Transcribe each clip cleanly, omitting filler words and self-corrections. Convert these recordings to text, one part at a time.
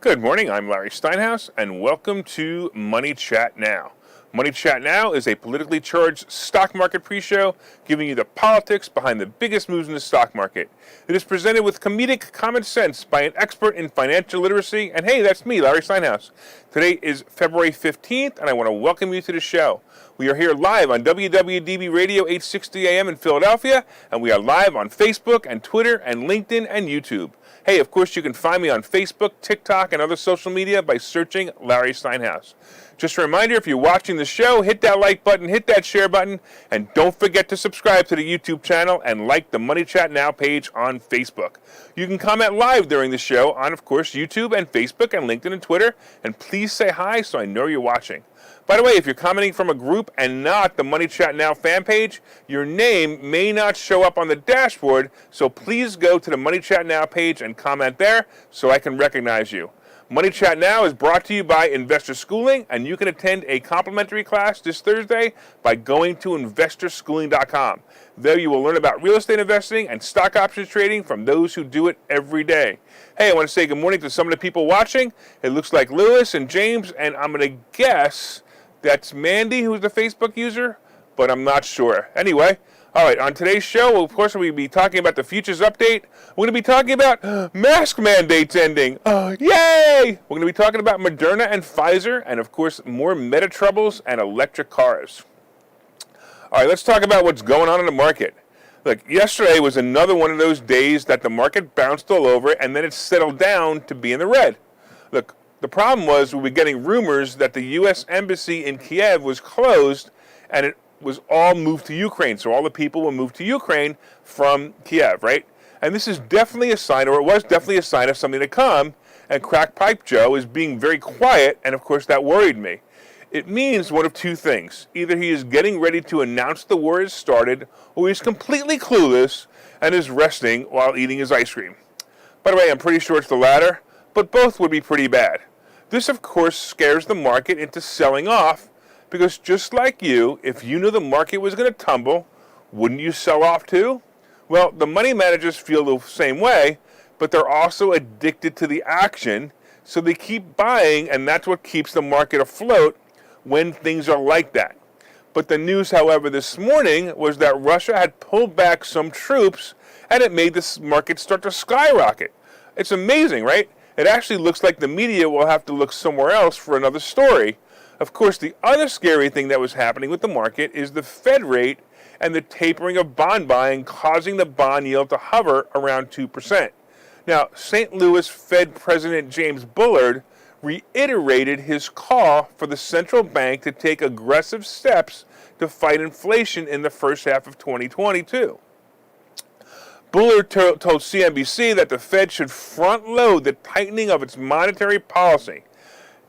Good morning, I'm Larry Steinhouse, and welcome to Money Chat Now. Money Chat Now is a politically charged stock market pre-show giving you the politics behind the biggest moves in the stock market. It is presented with comedic common sense by an expert in financial literacy, and hey, that's me, Larry Steinhouse. Today is February 15th, and I want to welcome you to the show. We are here live on WWDB Radio 860 AM in Philadelphia, and we are live on Facebook and Twitter and LinkedIn and YouTube. Hey, of course, you can find me on Facebook, TikTok, and other social media by searching Larry Steinhouse. Just a reminder, if you're watching the show, hit that like button, hit that share button, and don't forget to subscribe to the YouTube channel and like the Money Chat Now page on Facebook. You can comment live during the show on, of course, YouTube and Facebook and LinkedIn and Twitter, and please say hi so I know you're watching. By the way, if you're commenting from a group and not the Money Chat Now fan page, your name may not show up on the dashboard, so please go to the Money Chat Now page and comment there so I can recognize you. Money Chat Now is brought to you by Investor Schooling, and you can attend a complimentary class this Thursday by going to investorschooling.com. There you will learn about real estate investing and stock options trading from those who do it every day. Hey, I want to say good morning to some of the people watching. It looks like Lewis and James, and I'm going to guess that's Mandy, who's the Facebook user, but I'm not sure. Anyway, all right, on today's show, of course, we'll be talking about the futures update. We're going to be talking about mask mandates ending. Yay! We're going to be talking about Moderna and Pfizer, and of course, more meta troubles and electric cars. All right, let's talk about what's going on in the market. Look, yesterday was another one of those days that the market bounced all over, and then it settled down to be in the red. Look, the problem was we were getting rumors that the U.S. Embassy in Kiev was closed, and it was all moved to Ukraine. So all the people were moved to Ukraine from Kiev, right? And this is definitely a sign, or it was definitely a sign of something to come, and Crack Pipe Joe is being very quiet, and of course that worried me. It means one of two things. Either he is getting ready to announce the war has started, or he's completely clueless and is resting while eating his ice cream. By the way, I'm pretty sure it's the latter, but both would be pretty bad. This, of course, scares the market into selling off, because just like you, if you knew the market was going to tumble, wouldn't you sell off too? Well, the money managers feel the same way, but they're also addicted to the action, so they keep buying, and that's what keeps the market afloat when things are like that. But the news, however, this morning was that Russia had pulled back some troops, and it made this market start to skyrocket. It's amazing, right? It actually looks like the media will have to look somewhere else for another story. Of course, the other scary thing that was happening with the market is the Fed rate and the tapering of bond buying, causing the bond yield to hover around 2%. Now, St. Louis Fed President James Bullard reiterated his call for the central bank to take aggressive steps to fight inflation in the first half of 2022. Bullard told CNBC that the Fed should front-load the tightening of its monetary policy.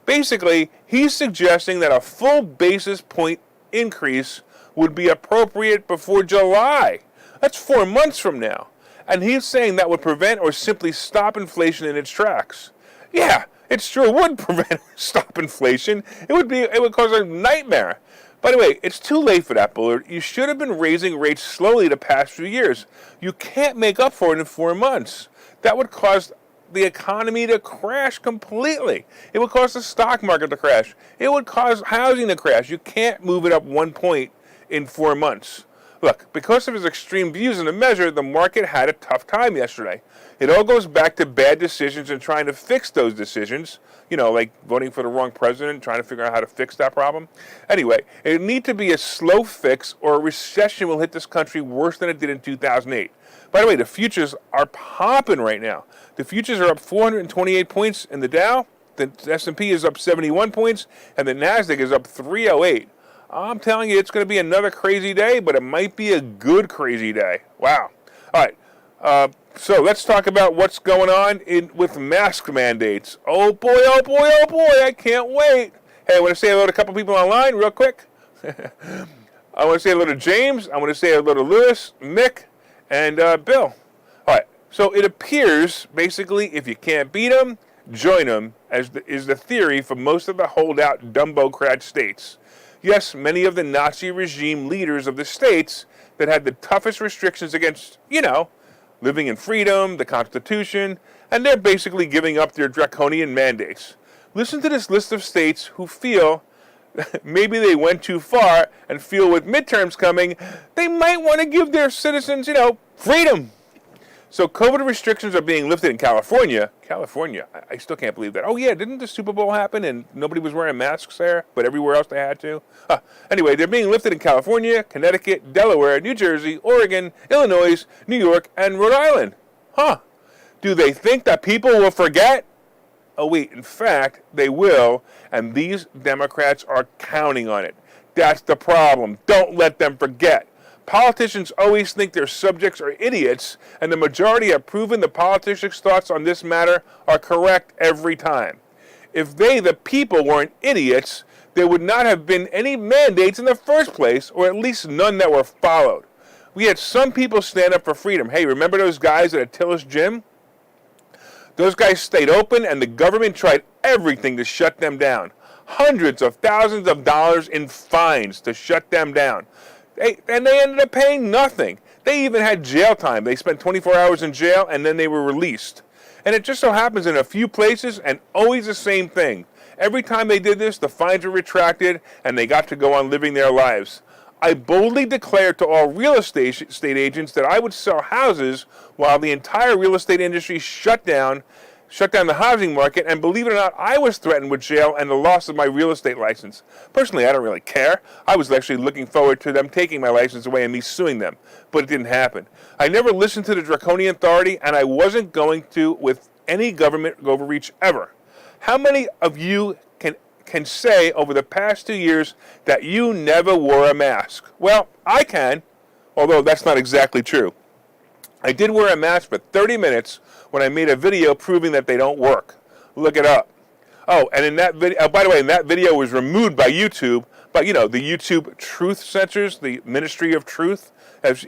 Basically, he's suggesting that a full basis point increase would be appropriate before July. That's 4 months from now. And he's saying that would prevent or simply stop inflation in its tracks. Yeah, it sure would prevent or stop inflation. It would cause a nightmare. By the way, it's too late for that, Bullard. You should have been raising rates slowly the past few years. You can't make up for it in 4 months. That would cause the economy to crash completely. It would cause the stock market to crash. It would cause housing to crash. You can't move it up 1 point in 4 months. Look, because of his extreme views on the measure, the market had a tough time yesterday. It all goes back to bad decisions and trying to fix those decisions. You know, like voting for the wrong president, trying to figure out how to fix that problem. Anyway, it need to be a slow fix or a recession will hit this country worse than it did in 2008. By the way, the futures are popping right now. The futures are up 428 points in the Dow. The S&P is up 71 points, and the Nasdaq is up 308. I'm telling you, it's going to be another crazy day, but it might be a good crazy day. Wow. All right. So let's talk about what's going on with mask mandates. Oh boy, oh boy, oh boy, I can't wait. Hey, I want to say hello to a couple people online real quick. I want to say hello to James. I want to say hello to Lewis, Mick, and Bill. All right. So it appears, basically, if you can't beat them, join them, is the theory for most of the holdout Dumbocrat states. Yes, many of the Nazi regime leaders of the states that had the toughest restrictions against, living in freedom, the Constitution, and they're basically giving up their draconian mandates. Listen to this list of states who feel maybe they went too far and feel with midterms coming, they might want to give their citizens, freedom. So COVID restrictions are being lifted in California. California, I still can't believe that. Oh yeah, didn't the Super Bowl happen and nobody was wearing masks there, but everywhere else they had to? Anyway, they're being lifted in California, Connecticut, Delaware, New Jersey, Oregon, Illinois, New York, and Rhode Island. Do they think that people will forget? Oh wait, in fact, they will, and these Democrats are counting on it. That's the problem. Don't let them forget. Politicians always think their subjects are idiots, and the majority have proven the politicians' thoughts on this matter are correct every time. If they, the people, weren't idiots, there would not have been any mandates in the first place, or at least none that were followed. We had some people stand up for freedom. Hey, remember those guys at Attila's gym? Those guys stayed open, and the government tried everything to shut them down. Hundreds of thousands of dollars in fines to shut them down. And they ended up paying nothing. They even had jail time. They spent 24 hours in jail, and then they were released. And it just so happens in a few places, and always the same thing. Every time they did this, the fines were retracted, and they got to go on living their lives. I boldly declared to all real estate agents that I would sell houses while the entire real estate industry shut down the housing market, and believe it or not, I was threatened with jail and the loss of my real estate license. Personally, I don't really care. I was actually looking forward to them taking my license away and me suing them, but it didn't happen. I never listened to the draconian authority, and I wasn't going to with any government overreach ever. How many of you can say over the past 2 years that you never wore a mask? Well, I can, although that's not exactly true. I did wear a mask for 30 minutes when I made a video proving that they don't work. Look it up. Oh, and in that video, by the way, that video was removed by YouTube, but the YouTube truth censors, the Ministry of Truth, if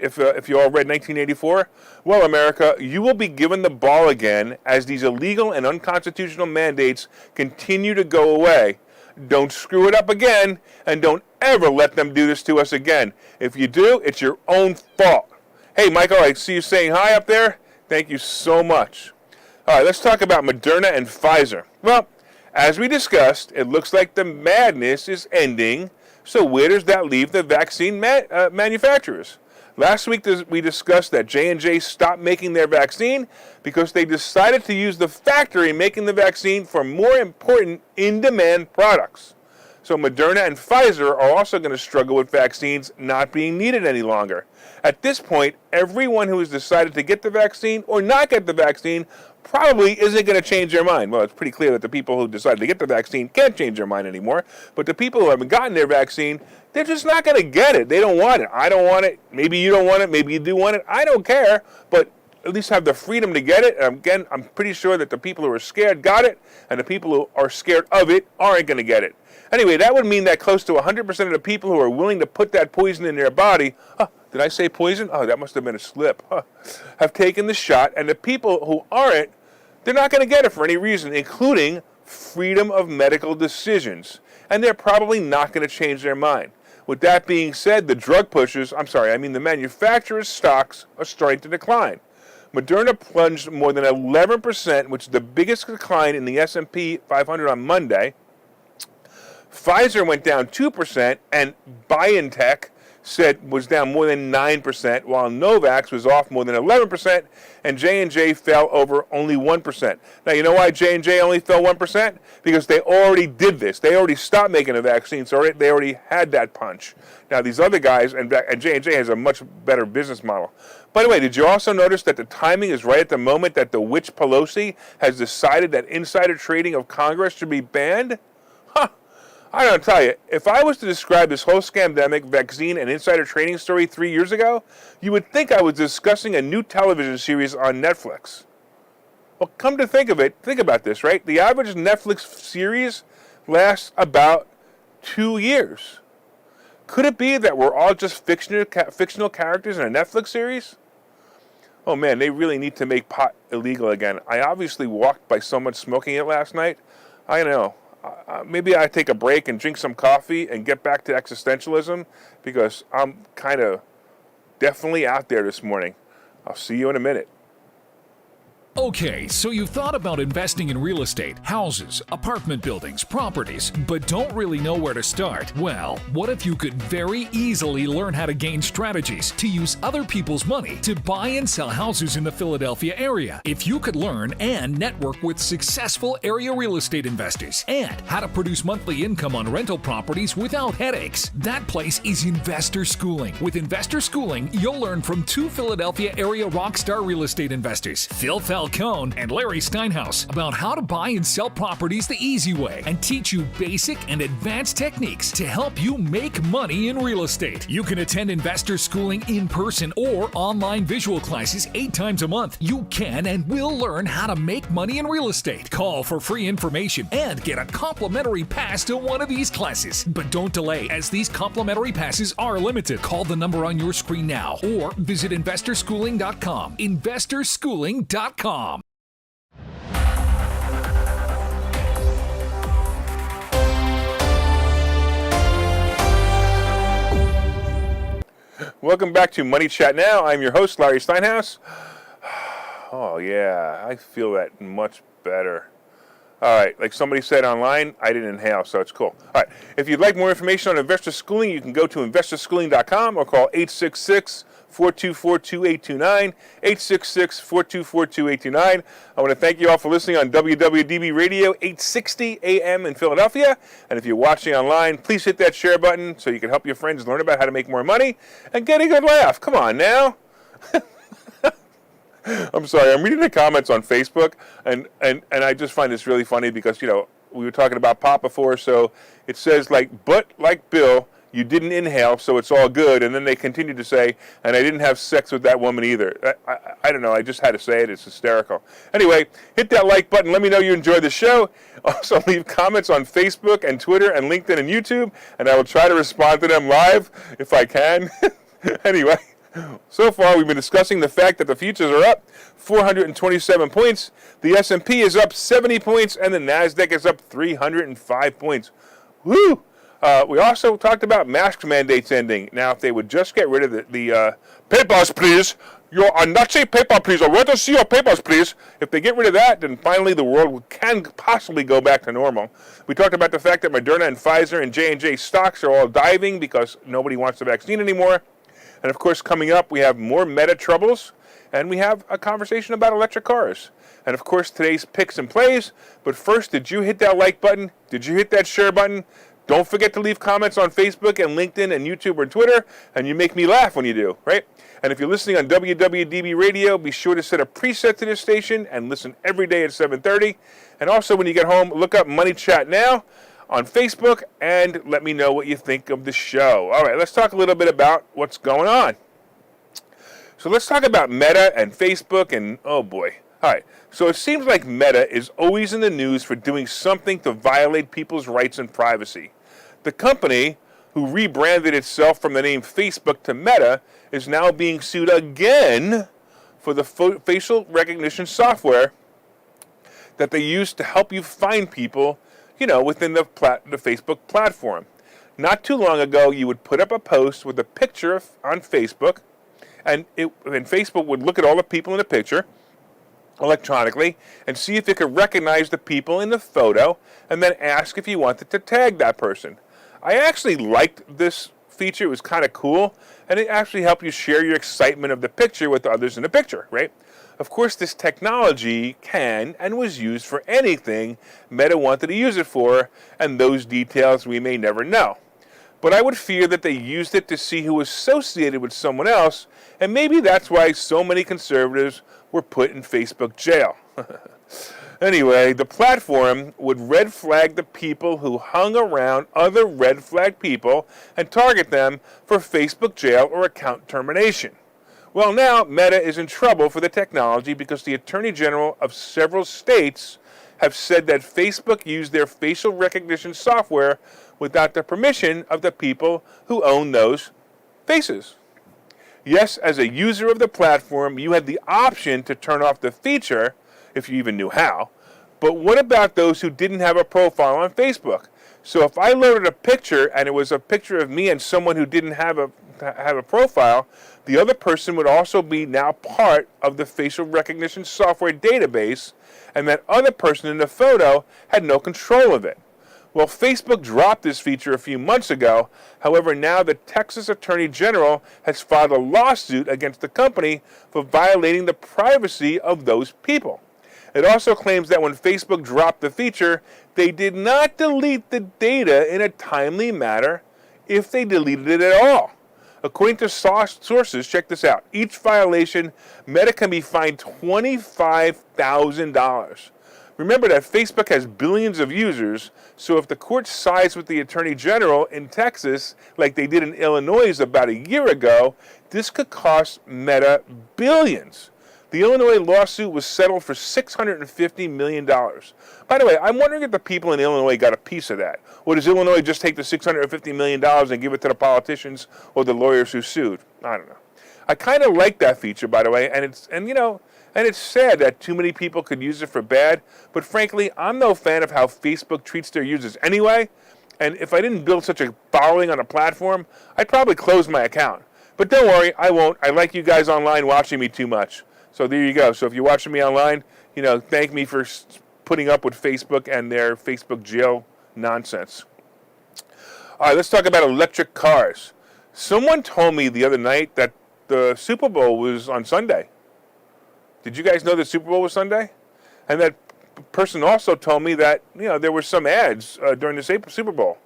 you all read 1984. Well, America, you will be given the ball again as these illegal and unconstitutional mandates continue to go away. Don't screw it up again, and don't ever let them do this to us again. If you do, it's your own fault. Hey, Michael, I see you saying hi up there. Thank you so much. All right, let's talk about Moderna and Pfizer. Well, as we discussed, it looks like the madness is ending. So where does that leave the vaccine manufacturers? Last week we discussed that J&J stopped making their vaccine because they decided to use the factory making the vaccine for more important in-demand products. So Moderna and Pfizer are also going to struggle with vaccines not being needed any longer. At this point, everyone who has decided to get the vaccine or not get the vaccine probably isn't going to change their mind. Well, it's pretty clear that the people who decided to get the vaccine can't change their mind anymore. But the people who haven't gotten their vaccine, they're just not going to get it. They don't want it. I don't want it. Maybe you don't want it. Maybe you do want it. I don't care. But at least have the freedom to get it. And again, I'm pretty sure that the people who are scared got it, and the people who are scared of it aren't going to get it. Anyway, that would mean that close to 100% of the people who are willing to put that poison in their body, did I say poison? Oh, that must have been a slip. Have taken the shot, and the people who aren't, they're not going to get it for any reason, including freedom of medical decisions. And they're probably not going to change their mind. With that being said, the manufacturers' stocks are starting to decline. Moderna plunged more than 11%, which is the biggest decline in the S&P 500 on Monday. Pfizer went down 2%, and BioNTech was down more than 9%, while Novavax was off more than 11%, and J&J fell over only 1%. Now, you know why J&J only fell 1%? Because they already did this. They already stopped making a vaccine, so they already had that punch. Now, these other guys, and J&J has a much better business model. By the way, did you also notice that the timing is right at the moment that the witch Pelosi has decided that insider trading of Congress should be banned? I don't tell you, if I was to describe this whole scamdemic vaccine and insider trading story 3 years ago, you would think I was discussing a new television series on Netflix. Well, come to think of it, think about this, right? The average Netflix series lasts about 2 years. Could it be that we're all just fictional characters in a Netflix series? Oh man, they really need to make pot illegal again. I obviously walked by someone smoking it last night. I know. Maybe I take a break and drink some coffee and get back to existentialism, because I'm kind of definitely out there this morning. I'll see you in a minute. Okay, so you've thought about investing in real estate, houses, apartment buildings, properties, but don't really know where to start. Well, what if you could very easily learn how to gain strategies to use other people's money to buy and sell houses in the Philadelphia area? If you could learn and network with successful area real estate investors and how to produce monthly income on rental properties without headaches, that place is Investor Schooling. With Investor Schooling, you'll learn from two Philadelphia area rockstar real estate investors, Phil Falcone and Larry Steinhouse, about how to buy and sell properties the easy way and teach you basic and advanced techniques to help you make money in real estate. You can attend Investor Schooling in person or online visual classes 8 times a month. You can and will learn how to make money in real estate. Call for free information and get a complimentary pass to one of these classes. But don't delay, as these complimentary passes are limited. Call the number on your screen now or visit investorschooling.com. investorschooling.com. Welcome back to Money Chat Now. I'm your host, Larry Steinhouse. Oh, yeah, I feel that much better. All right, like somebody said online, I didn't inhale, so it's cool. All right, if you'd like more information on investor schooling, you can go to investorschooling.com or call 866-424-2829, 866-424-2829. I want to thank you all for listening on WWDB Radio, 860 AM in Philadelphia. And if you're watching online, please hit that share button so you can help your friends learn about how to make more money and get a good laugh. Come on now. I'm sorry, I'm reading the comments on Facebook, and I just find this really funny because, you know, we were talking about pop before, so it says, but like Bill, you didn't inhale, so it's all good. And then they continue to say, and I didn't have sex with that woman either. I don't know, I just had to say it. It's hysterical. Anyway, hit that like button. Let me know you enjoyed the show. Also, leave comments on Facebook and Twitter and LinkedIn and YouTube, and I will try to respond to them live if I can. Anyway. So far, we've been discussing the fact that the futures are up 427 points, the S&P is up 70 points, and the NASDAQ is up 305 points. Woo! We also talked about mask mandates ending. Now, if they would just get rid of the papers, please. Your Nazi paper, please. I want to see your papers, please. If they get rid of that, then finally the world can possibly go back to normal. We talked about the fact that Moderna and Pfizer and J&J stocks are all diving because nobody wants the vaccine anymore. And of course, coming up, we have more meta troubles, and we have a conversation about electric cars. And of course, today's picks and plays. But first, did you hit that like button? Did you hit that share button? Don't forget to leave comments on Facebook and LinkedIn and YouTube or Twitter, and you make me laugh when you do, right? And if you're listening on WWDB Radio, be sure to set a preset to this station and listen every day at 7:30. And also, when you get home, look up Money Chat Now on Facebook, and let me know what you think of the show. All right, let's talk a little bit about what's going on. So let's talk about Meta and Facebook, and oh boy. All right, so it seems like Meta is always in the news for doing something to violate people's rights and privacy. The company, who rebranded itself from the name Facebook to Meta, is now being sued again for the facial recognition software that they use to help you find people, you know, within the Facebook platform. Not too long ago, you would put up a post with a picture on Facebook, and Facebook would look at all the people in the picture electronically and see if it could recognize the people in the photo and then ask if you wanted to tag that person. I actually liked this feature. It was kind of cool, and it actually helped you share your excitement of the picture with others in the picture, right? Of course, this technology can and was used for anything Meta wanted to use it for, and those details we may never know. But I would fear that they used it to see who was associated with someone else, and maybe that's why so many conservatives were put in Facebook jail. Anyway, the platform would red flag the people who hung around other red flag people and target them for Facebook jail or account termination. Well, now Meta is in trouble for the technology because the Attorney General of several states have said that Facebook used their facial recognition software without the permission of the people who own those faces. Yes, as a user of the platform, you had the option to turn off the feature, if you even knew how. But what about those who didn't have a profile on Facebook? So if I loaded a picture and it was a picture of me and someone who didn't have a profile, the other person would also be now part of the facial recognition software database, and that other person in the photo had no control of it. Well, Facebook dropped this feature a few months ago. However, now the Texas Attorney General has filed a lawsuit against the company for violating the privacy of those people. It also claims that when Facebook dropped the feature, they did not delete the data in a timely manner if they deleted it at all. According to sources, check this out. Each violation, Meta can be fined $25,000. Remember that Facebook has billions of users, so if the court sides with the Attorney General in Texas, like they did in Illinois about a year ago, this could cost Meta billions. The Illinois lawsuit was settled for $650 million. By the way, I'm wondering if the people in Illinois got a piece of that. Or does Illinois just take the $650 million and give it to the politicians or the lawyers who sued? I don't know. I kind of like that feature, by the way, and it's sad that too many people could use it for bad, but frankly, I'm no fan of how Facebook treats their users anyway, and if I didn't build such a following on a platform, I'd probably close my account. But don't worry, I won't. I like you guys online watching me too much. So there you go. So if you're watching me online, thank me for putting up with Facebook and their Facebook jail nonsense. All right, let's talk about electric cars. Someone told me the other night that the Super Bowl was on Sunday. Did you guys know the Super Bowl was Sunday? And that person also told me that, there were some ads during the Super Bowl.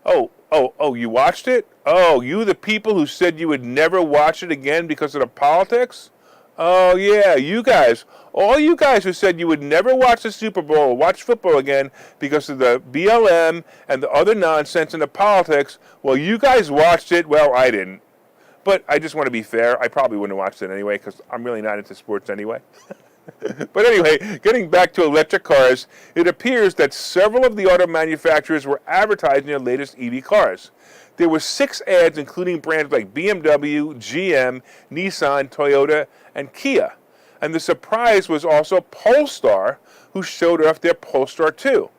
Oh, you watched it? Oh, you the people who said you would never watch it again because of the politics? Oh, yeah, you guys. All you guys who said you would never watch the Super Bowl or watch football again because of the BLM and the other nonsense and the politics, well, you guys watched it. Well, I didn't. But I just want to be fair. I probably wouldn't have watched it anyway because I'm really not into sports anyway. But anyway, getting back to electric cars, it appears that several of the auto manufacturers were advertising their latest EV cars. There were 6 ads including brands like BMW, GM, Nissan, Toyota, and Kia. And the surprise was also Polestar, who showed off their Polestar 2.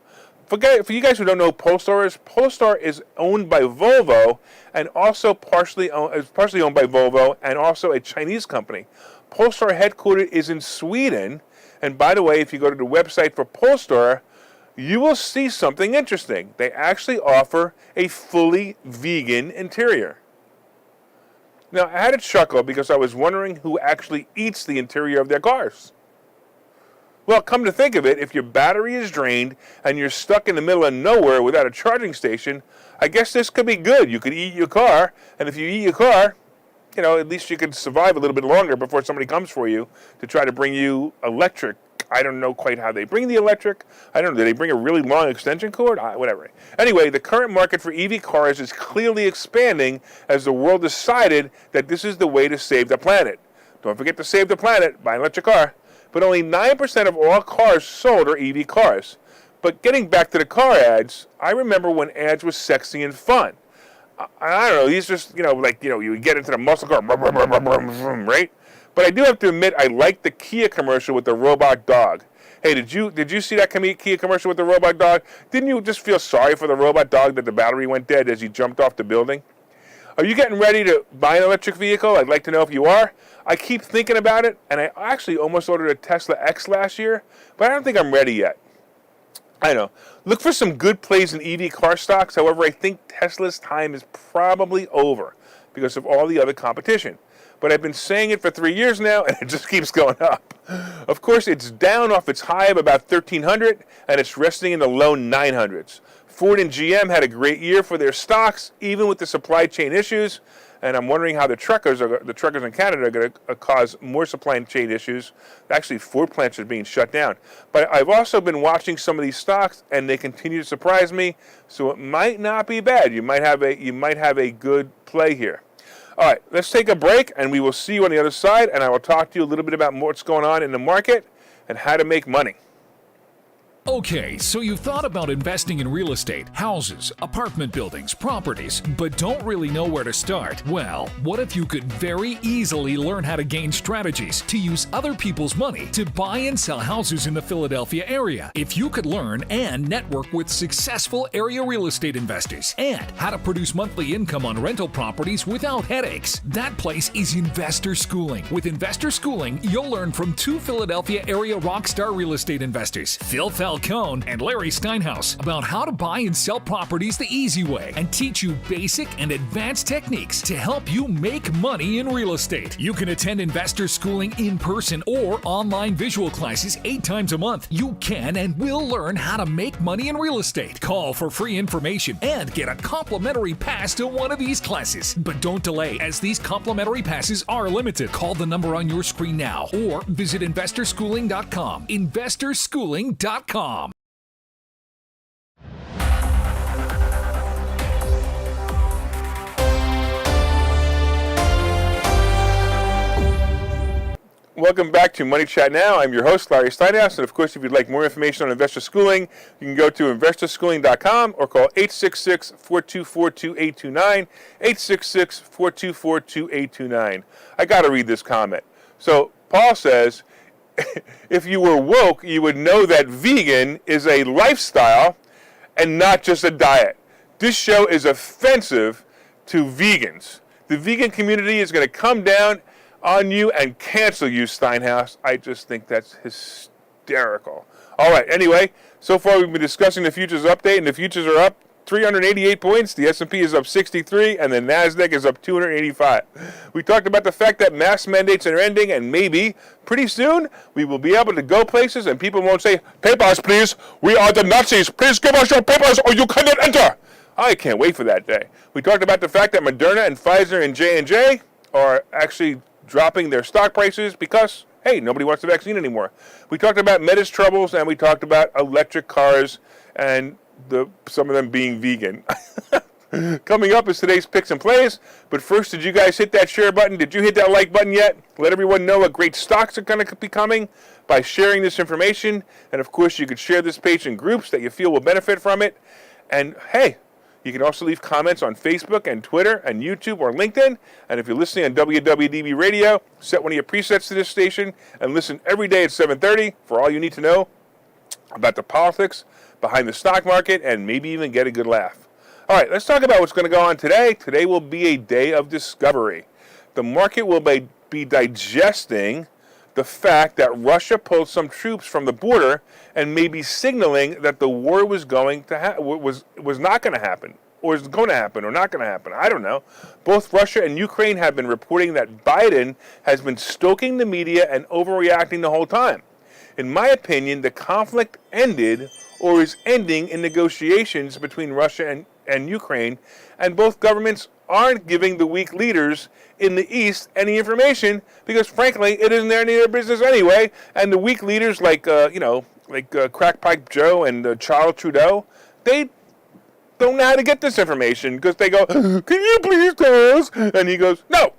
For you guys who don't know who Polestar is owned by Volvo and also partially owned by Volvo and also a Chinese company. Polestar headquartered is in Sweden, and by the way, if you go to the website for Polestar, you will see something interesting. They actually offer a fully vegan interior. Now, I had a chuckle because I was wondering who actually eats the interior of their cars. Well, come to think of it, if your battery is drained and you're stuck in the middle of nowhere without a charging station, I guess this could be good. You could eat your car, and if you eat your car, at least you could survive a little bit longer before somebody comes for you to try to bring you electric. I don't know quite how they bring the electric. I don't know. Do they bring a really long extension cord? Whatever. Anyway, the current market for EV cars is clearly expanding as the world decided that this is the way to save the planet. Don't forget to save the planet. Buy an electric car. But only 9% of all cars sold are EV cars. But getting back to the car ads, I remember when ads were sexy and fun. I don't know, these just, you would get into the muscle car, right? But I do have to admit, I like the Kia commercial with the robot dog. Hey, did you see that Kia commercial with the robot dog? Didn't you just feel sorry for the robot dog that the battery went dead as he jumped off the building? Are you getting ready to buy an electric vehicle? I'd like to know if you are. I keep thinking about it, and I actually almost ordered a Tesla X last year, but I don't think I'm ready yet. I know. Look for some good plays in EV car stocks. However, I think Tesla's time is probably over because of all the other competition. But I've been saying it for 3 years now, and it just keeps going up. Of course, it's down off its high of about 1,300, and it's resting in the low 900s. Ford and GM had a great year for their stocks, even with the supply chain issues. And I'm wondering how the truckers in Canada are going to cause more supply chain issues. Actually, Ford plants are being shut down. But I've also been watching some of these stocks, and they continue to surprise me. So it might not be bad. You might have a good play here. All right, let's take a break, and we will see you on the other side. And I will talk to you a little bit about what's going on in the market and how to make money. Okay, so you've thought about investing in real estate, houses, apartment buildings, properties, but don't really know where to start? Well, what if you could very easily learn how to gain strategies to use other people's money to buy and sell houses in the Philadelphia area? If you could learn and network with successful area real estate investors and how to produce monthly income on rental properties without headaches, that place is Investor Schooling. With Investor Schooling, you'll learn from two Philadelphia area rockstar real estate investors, Phil Falcone and Larry Steinhouse, about how to buy and sell properties the easy way and teach you basic and advanced techniques to help you make money in real estate. You can attend Investor Schooling in person or online visual classes 8 times a month. You can and will learn how to make money in real estate. Call for free information and get a complimentary pass to one of these classes. But don't delay, as these complimentary passes are limited. Call the number on your screen now or visit investorschooling.com. investorschooling.com. Welcome back to Money Chat Now. I'm your host, Larry Steinhouse, and of course, if you'd like more information on investor schooling, you can go to investorschooling.com or call 866-424-2829, 866-424-2829. I got to read this comment. So, Paul says, if you were woke, you would know that vegan is a lifestyle and not just a diet. This show is offensive to vegans. The vegan community is going to come down on you and cancel you, Steinhouse. I just think that's hysterical. All right, anyway, so far we've been discussing the futures update, and the futures are up 388 points. The S&P is up 63, and the NASDAQ is up 285. We talked about the fact that mask mandates are ending, and maybe pretty soon we will be able to go places and people won't say, "Papers, please. We are the Nazis. Please give us your papers or you cannot enter." I can't wait for that day. We talked about the fact that Moderna and Pfizer and J&J are actually dropping their stock prices because, hey, nobody wants the vaccine anymore. We talked about Meta's troubles, and we talked about electric cars and some of them being vegan. Coming up is today's picks and plays. But first, did you guys hit that share button? Did you hit that like button yet? Let everyone know what great stocks are going to be coming by sharing this information. And of course, you could share this page in groups that you feel will benefit from it. And hey, you can also leave comments on Facebook and Twitter and YouTube or LinkedIn. And if you're listening on WWDB Radio, set one of your presets to this station and listen every day at 7:30 for all you need to know about the politics behind the stock market and maybe even get a good laugh. All right, let's talk about what's going to go on today. Today will be a day of discovery. The market will be digesting the fact that Russia pulled some troops from the border and maybe signaling that the war was going to was not going to happen, or is going to happen, or not going to happen. I don't know. Both Russia and Ukraine have been reporting that Biden has been stoking the media and overreacting the whole time. In my opinion, the conflict ended or is ending in negotiations between Russia and Ukraine, and both governments aren't giving the weak leaders in the East any information because, frankly, it isn't any of their business anyway. And the weak leaders like Crack Pipe Joe and Charles Trudeau, they don't know how to get this information because they go, "Can you please tell us?" And he goes, "No."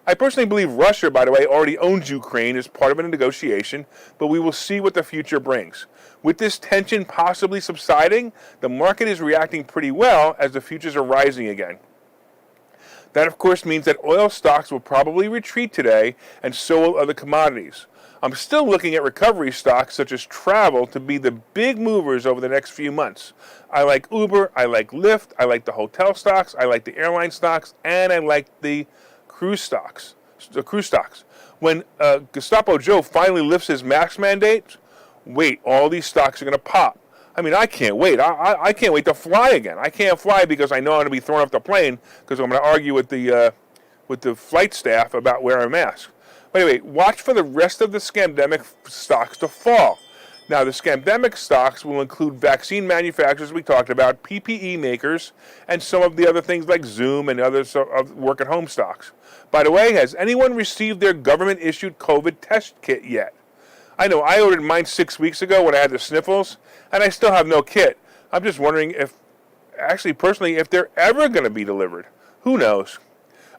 I personally believe Russia, by the way, already owns Ukraine as part of a negotiation, but we will see what the future brings. With this tension possibly subsiding, the market is reacting pretty well as the futures are rising again. That, of course, means that oil stocks will probably retreat today, and so will other commodities. I'm still looking at recovery stocks such as travel to be the big movers over the next few months. I like Uber, I like Lyft, I like the hotel stocks, I like the airline stocks, and I like the cruise stocks. When Gestapo Joe finally lifts his mask mandate, wait, all these stocks are going to pop. I mean, I can't wait. I can't wait to fly again. I can't fly because I know I'm going to be thrown off the plane because I'm going to argue with the flight staff about wearing a mask. But anyway, watch for the rest of the scamdemic stocks to fall. Now, the scamdemic stocks will include vaccine manufacturers we talked about, PPE makers, and some of the other things like Zoom and other work-at-home stocks. By the way, has anyone received their government-issued COVID test kit yet? I know I ordered mine 6 weeks ago when I had the sniffles, and I still have no kit. I'm just wondering if they're ever going to be delivered. Who knows?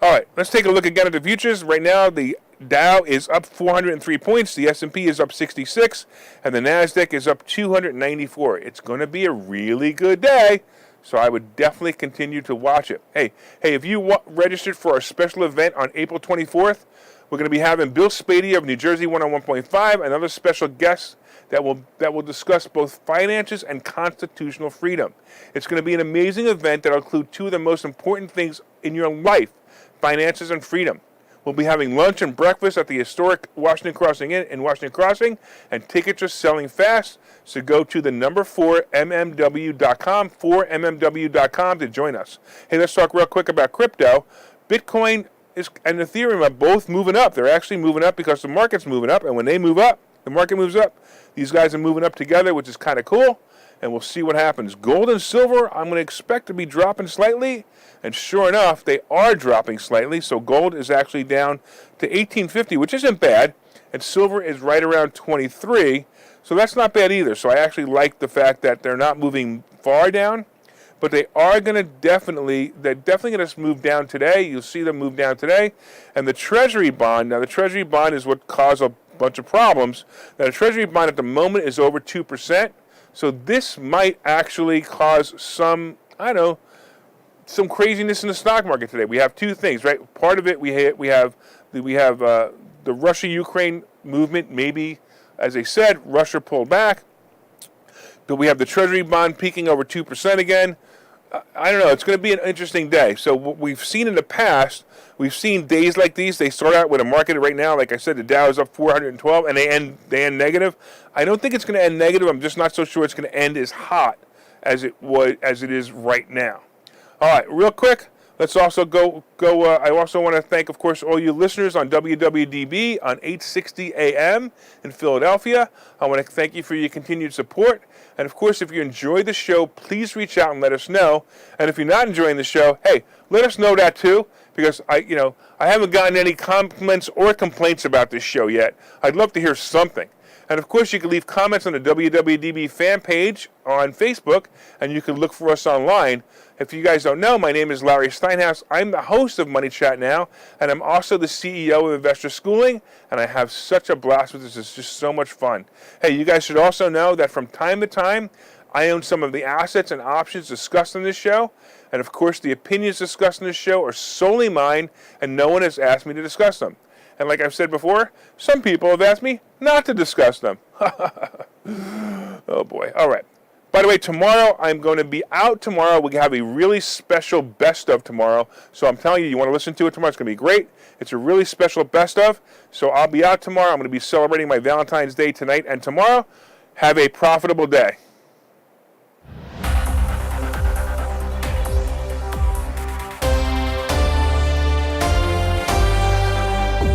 All right, let's take a look again at the futures. Right now, the Dow is up 403 points, the S&P is up 66, and the NASDAQ is up 294. It's going to be a really good day, so I would definitely continue to watch it. Hey, if you registered for our special event on April 24th, we're going to be having Bill Spady of New Jersey 101.5 and other special guests that will discuss both finances and constitutional freedom. It's going to be an amazing event that will include two of the most important things in your life, finances and freedom. We'll be having lunch and breakfast at the historic Washington Crossing Inn in Washington Crossing, and tickets are selling fast, so go to the number 4mmw.com, 4mmw.com to join us. Hey, let's talk real quick about crypto. Bitcoin and Ethereum are both moving up. They're actually moving up because the market's moving up, and when they move up, the market moves up. These guys are moving up together, which is kind of cool, and we'll see what happens. Gold and silver, I'm going to expect to be dropping slightly, and sure enough, they are dropping slightly, so gold is actually down to $18.50, which isn't bad, and silver is right around 23, so that's not bad either. So I actually like the fact that they're not moving far down, but they are going to definitely going to move down today. You'll see them move down today. And the Treasury Bond, now the Treasury Bond is what caused a bunch of problems. Now the Treasury Bond at the moment is over 2%, so this might actually cause some craziness in the stock market today. We have two things, right? Part of it we have the Russia-Ukraine movement. Maybe, as I said, Russia pulled back, but we have the Treasury Bond peaking over 2% again. I don't know. It's going to be an interesting day. So what we've seen in the past, we've seen days like these. They start out with a market right now. Like I said, the Dow is up 412, and they end negative. I don't think it's going to end negative. I'm just not so sure it's going to end as hot as it is right now. All right, real quick, let's also go. I also want to thank, of course, all you listeners on WWDB on 860 AM in Philadelphia. I want to thank you for your continued support. And, of course, if you enjoy the show, please reach out and let us know. And if you're not enjoying the show, hey, let us know that too, because I haven't gotten any compliments or complaints about this show yet. I'd love to hear something. And, of course, you can leave comments on the WWDB fan page on Facebook, and you can look for us online. If you guys don't know, my name is Larry Steinhouse. I'm the host of Money Chat Now, and I'm also the CEO of Investor Schooling, and I have such a blast with this. It's just so much fun. Hey, you guys should also know that from time to time, I own some of the assets and options discussed on this show, and, of course, the opinions discussed on this show are solely mine, and no one has asked me to discuss them. And like I've said before, some people have asked me not to discuss them. Oh, boy. All right. By the way, tomorrow, I'm going to be out tomorrow. We have a really special best of tomorrow. So I'm telling you, you want to listen to it tomorrow. It's going to be great. It's a really special best of. So I'll be out tomorrow. I'm going to be celebrating my Valentine's Day tonight and tomorrow. Have a profitable day.